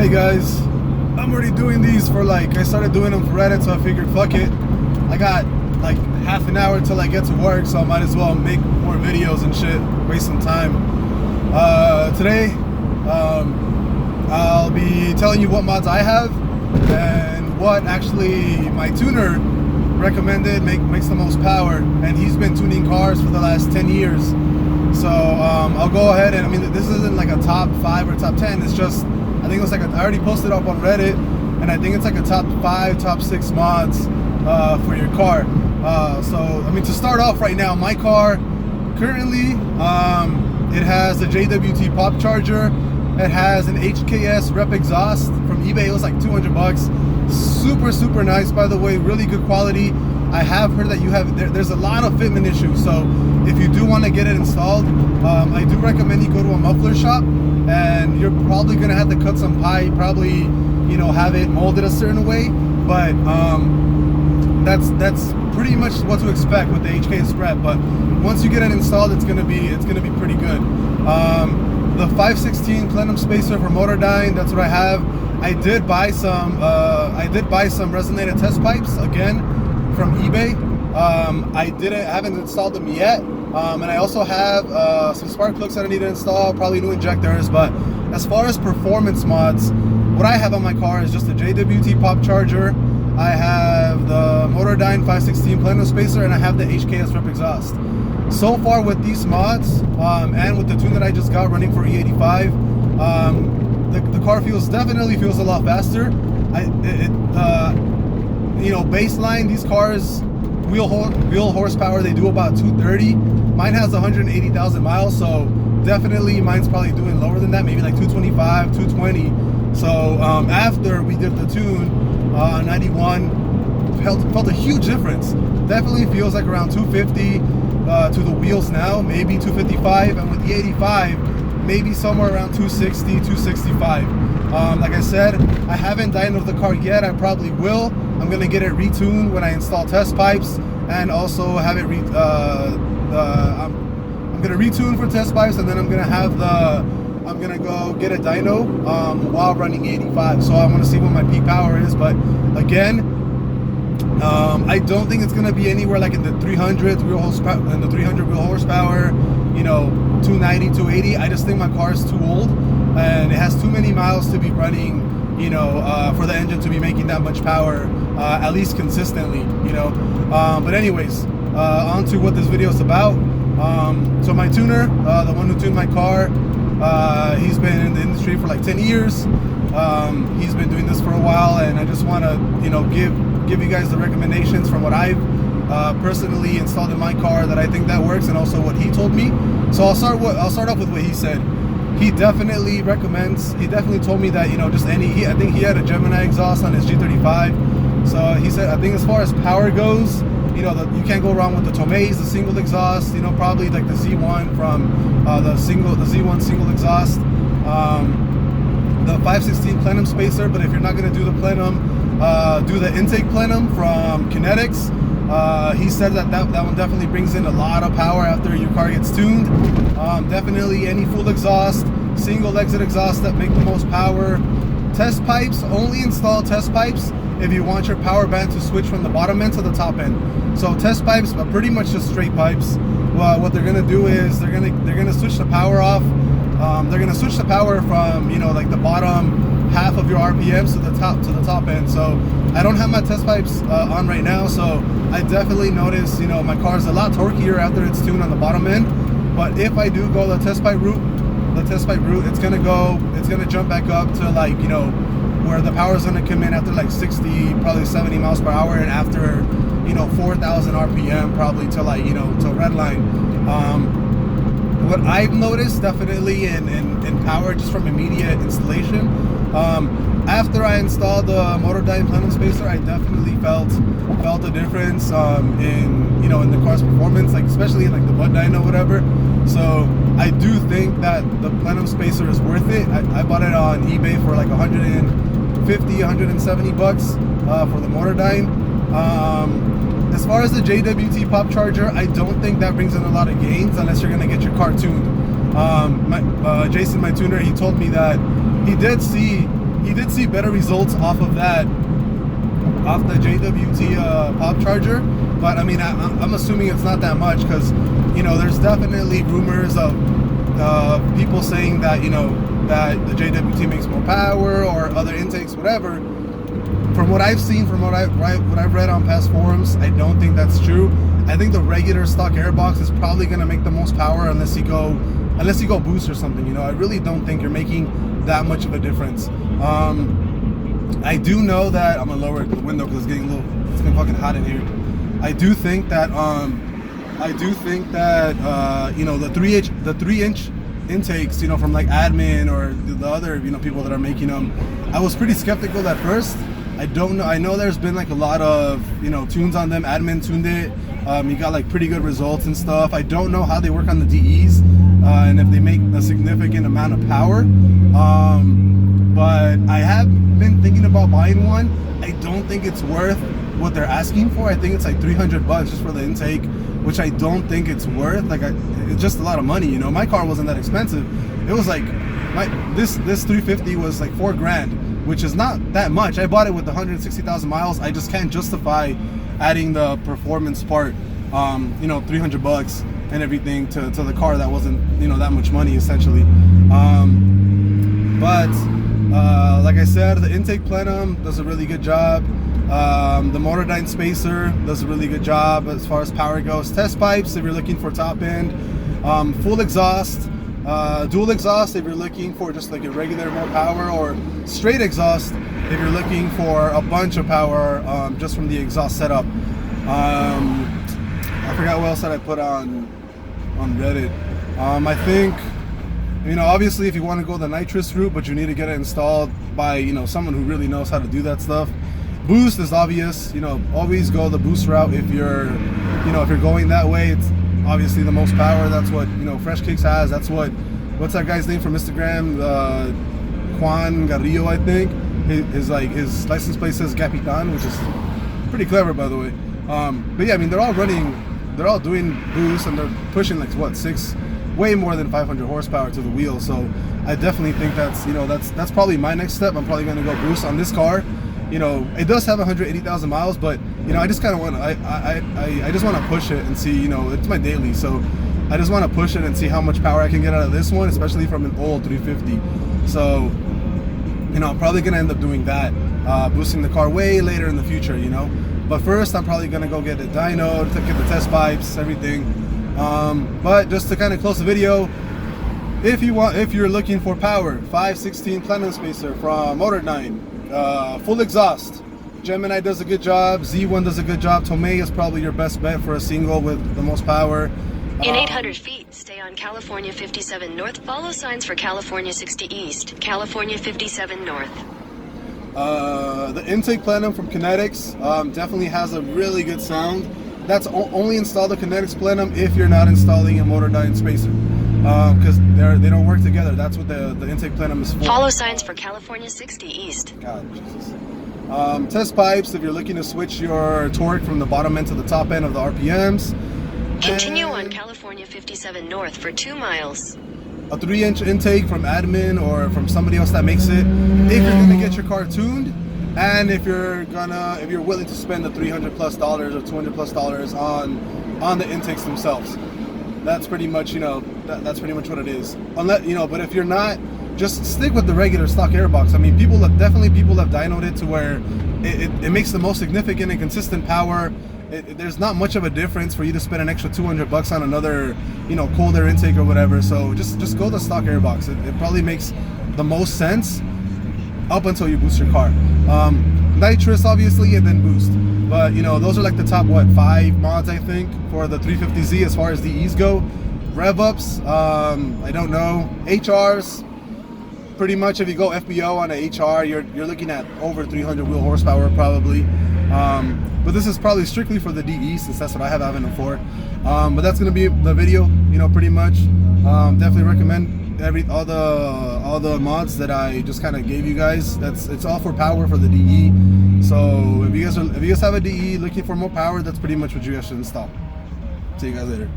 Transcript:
Hey guys, I'm already doing these for I started doing them for Reddit, so I figured fuck it. I got like half an hour until I get to work, so I might as well make more videos and shit, waste some time. Today, I'll be telling you what mods I have and what actually my tuner recommended makes the most power, and he's been tuning cars for the last 10 years. So I'll go ahead and, I mean, this isn't like a top 5 or top 10, it's just, I think it was like, I already posted up on Reddit, and I think it's like a top 5, top 6 mods for your car. So, I mean, to start off right now, my car currently, it has a JWT pop charger. It has an HKS rep exhaust from eBay. It was like 200 bucks. Super nice, by the way, really good quality. I have heard that there's a lot of fitment issues, so if you do want to get it installed, I do recommend you go to a muffler shop, and you're probably gonna have to cut some pipe, probably, you know, have it molded a certain way, but that's pretty much what to expect with the HKS rep. But once you get it installed, it's gonna be pretty good. The 516 Plenum Spacer for Motordyne, that's what I have. I did buy some resonated test pipes again from eBay. I haven't installed them yet. And I also have some spark plugs that I need to install, probably new injectors. But as far as performance mods, what I have on my car is just a JWT pop charger. I have the Motordyne 516 Plenum Spacer, and I have the HKS rep exhaust. So far with these mods, and with the tune that I just got running for E85, the car definitely feels a lot faster. You know, baseline, these cars, wheel horsepower, they do about 230. Mine has 180,000 miles, so definitely mine's probably doing lower than that, maybe like 225, 220. So after we did the tune on 91, felt a huge difference. Definitely feels like around 250 to the wheels now, maybe 255, and with the 85, maybe somewhere around 260, 265. Like I said, I haven't dynoed the car yet. I probably will. I'm gonna get it retuned when I install test pipes, and also have it I'm gonna retune for test pipes, and then I'm gonna go get a dyno while running 85. So I want to see what my peak power is, but again, I don't think it's gonna be anywhere like in the 300 wheel horsepower, you know, 290, 280. I just think my car is too old, and it has too many miles to be running, you know, for the engine to be making that much power, at least consistently, you know. But anyways, on to what this video is about. So my tuner, the one who tuned my car, he's been in the industry for like 10 years. He's been doing this for a while, and I just want to, you know, give you guys the recommendations from what I've personally installed in my car that I think that works, and also what he told me. So I'll start off with what he said. He definitely told me that, you know, just I think he had a Gemini exhaust on his G35. So he said, I think as far as power goes, you know, you can't go wrong with the Tomaze, the single exhaust, you know, probably like the Z1 from the Z1 single exhaust. The 516 Plenum Spacer, but if you're not going to do the Plenum, do the intake Plenum from Kinetix. He said that one definitely brings in a lot of power after your car gets tuned. Definitely any full exhaust, single exit exhaust that make the most power. Test pipes, only install test pipes if you want your power band to switch from the bottom end to the top end. So test pipes are pretty much just straight pipes. Well, what they're gonna do is they're gonna switch the power off. They're gonna switch the power from, you know, like the bottom half of your RPMs to the top end. So I don't have my test pipes on right now, so I definitely notice, you know, my car's a lot torqueier after it's tuned on the bottom end. But if I do go the test pipe route, it's gonna jump back up to, like, you know, where the power is gonna come in after like 60, probably 70 miles per hour, and after, you know, 4,000 RPM, probably to, like, you know, to redline. What I've noticed definitely in power just from immediate installation, after I installed the Motordyne Plenum Spacer, I definitely felt a difference in, you know, in the car's performance, like especially in like the butt dyno or whatever. So I do think that the Plenum Spacer is worth it. I bought it on eBay for like 150, 170 bucks for the Motordyne. As far as the JWT pop charger, I don't think that brings in a lot of gains unless you're gonna get your car tuned. Jason, my tuner, he told me that he did see he did see better results off of that, off the JWT pop charger. But I mean, I'm assuming it's not that much, because you know, there's definitely rumors of people saying that, you know, that the JWT makes more power or other intakes, whatever. From what I've seen, from what I've read on past forums, I don't think that's true. I think the regular stock airbox is probably going to make the most power unless you go boost or something. You know, I really don't think you're making that much of a difference. I do know that I'm gonna lower the window because it's getting fucking hot in here. I do think that you know, the 3-inch intakes, you know, from like Admin or the other, you know, people that are making them, I was pretty skeptical at first. I don't know. I know there's been like a lot of, you know, tunes on them. Admin tuned it. You got like pretty good results and stuff. I don't know how they work on the DEs and if they make a significant amount of power. But I have been thinking about buying one. I don't think it's worth what they're asking for. I think it's like $300 just for the intake, which I don't think it's worth. Like, it's just a lot of money, you know. My car wasn't that expensive. It was like this 350 was like $4 grand, which is not that much. I bought it with 160,000 miles. I just can't justify adding the performance part, you know, $300 and everything to the car that wasn't, you know, that much money essentially. Like I said, the intake plenum does a really good job. The Motordyne Spacer does a really good job as far as power goes. Test pipes if you're looking for top end. Full exhaust, dual exhaust if you're looking for just like a regular more power, or straight exhaust if you're looking for a bunch of power just from the exhaust setup. I forgot what else that I put on Reddit. I think, you know, obviously if you want to go the nitrous route, but you need to get it installed by, you know, someone who really knows how to do that stuff. Boost is obvious, you know, always go the boost route if you're, you know, if you're going that way. It's obviously the most power. That's what, you know, Fresh Kicks has. That's what's that guy's name from Instagram? Juan Garrillo, I think. His license plate says Capitan, which is pretty clever, by the way. But yeah, I mean, they're all doing boost, and they're pushing like what, way more than 500 horsepower to the wheel. So I definitely think that's, you know, that's probably my next step. I'm probably going to go boost on this car. You know, it does have 180,000 miles, but you know, I just kind of want to, I just want to push it and see, you know, it's my daily, so I just want to push it and see how much power I can get out of this one, especially from an old 350. So, you know, I'm probably going to end up doing that, boosting the car way later in the future, you know. But first, I'm probably going to go get the dyno, to get the test pipes, everything. But just to kind of close the video, if you're looking for power, 516 Plenum Spacer from Motordyne. Full exhaust. Gemini does a good job. Z1 does a good job. Tomei is probably your best bet for a single with the most power. In 800 feet, stay on California 57 North. Follow signs for California 60 East. California 57 North. The intake plenum from Kinetix definitely has a really good sound. That's only install the Kinetix plenum if you're not installing a Motordyne Spacer. Because they don't work together. That's what the intake plenum is for. Follow signs for California 60 East. God, Jesus. Test pipes if you're looking to switch your torque from the bottom end to the top end of the RPMs. Continue on California 57 North for 2 miles. A 3-inch intake from Admin or from somebody else that makes it. If you're gonna get your car tuned, and if you're willing to spend the $300+ or $200+ on the intakes themselves. That's pretty much, you know, that's pretty much what it is. Unless, you know, but if you're not, just stick with the regular stock airbox. I mean, people have dynoed it to where it makes the most significant and consistent power. There's not much of a difference for you to spend an extra $200 on another, you know, cold air intake or whatever. So just go the stock airbox. It probably makes the most sense up until you boost your car. Nitrous obviously, and then boost. But you know, those are like the top 5 mods I think for the 350Z as far as DEs go. Rev ups, I don't know. HRs, pretty much if you go FBO on a HR, you're looking at over 300 wheel horsepower probably. But this is probably strictly for the DE since that's what I have Avenue for. But that's gonna be the video, you know, pretty much. Definitely recommend all the mods that I just kind of gave you guys. It's all for power for the DE. So if you guys have a DE looking for more power, that's pretty much what you guys should install. See you guys later.